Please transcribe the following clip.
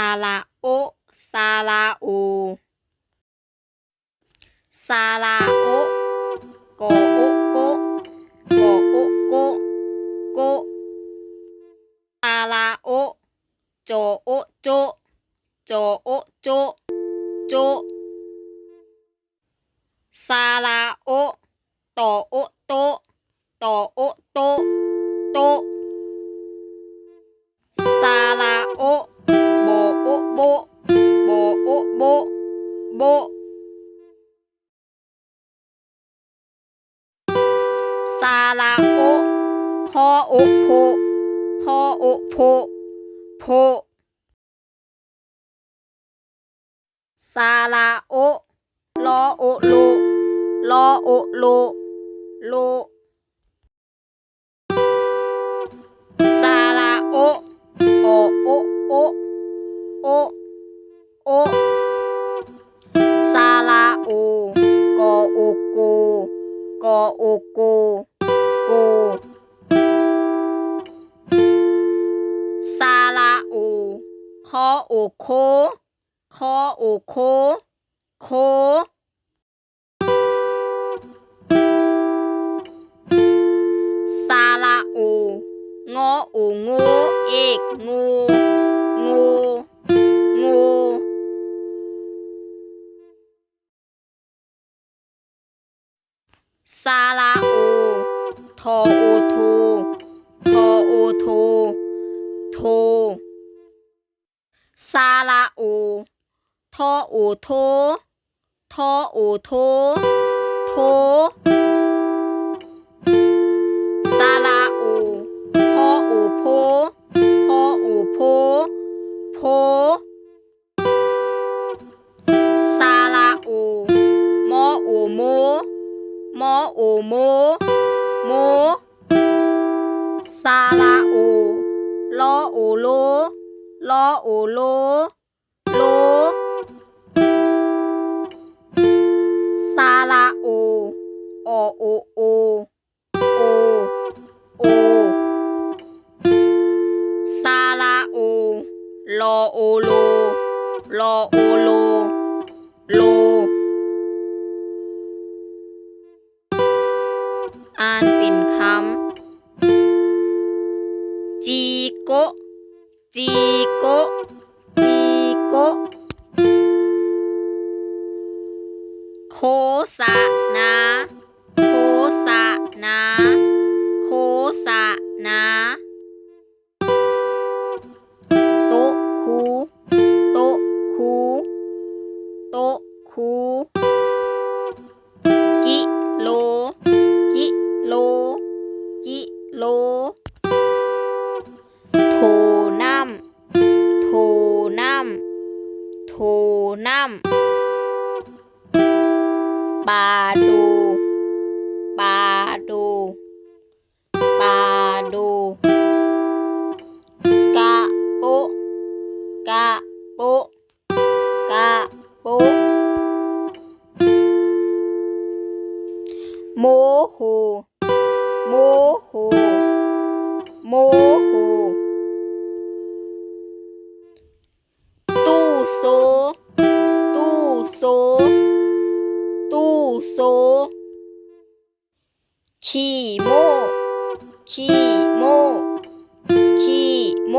าระโอซาระโอซาระโอกอโอโกกอโอโกโกซาระโอจอโอโจจอโอโจโจซาระโอต่อโอโตต่อโอโตโตซาระโอบอโอโบบอโอโบโบซาระโอพอโอโพพอโอโพโพซาระโอลอโอโลลอโอโลโลซาระโออโอโอโอโอซาระโอกอโอโกกอโอโกโกซาระโอคอโอโคคอโอโคโคซาระโองอโอโงเอกโงโงโงซาระโอทอโอโททอโอโทโทซาระโอทอโอโททอโอโทโทซาระโอพอโอโพพอโอโพโพซาระโอมอโอโมมอโอโมโมซาระโอลอโอโลลอโอโลโลซาระโออโอโอโอโอซาระโอลอโอโลลอโอโลโลอ่านเป็นคำจีโกจีโกจีโกโคสะนาโคสะนาโคสะนาโตคูโตคูโตคูกิโลกิโลกิโลโถน้ำโถน้ำโถน้ำปาดูปาดูปาดูกะโปกะโปกะโปโมโหโมโหโมโหตู้โซตู้โซตู้โซขี้โมขี้โมขี้โม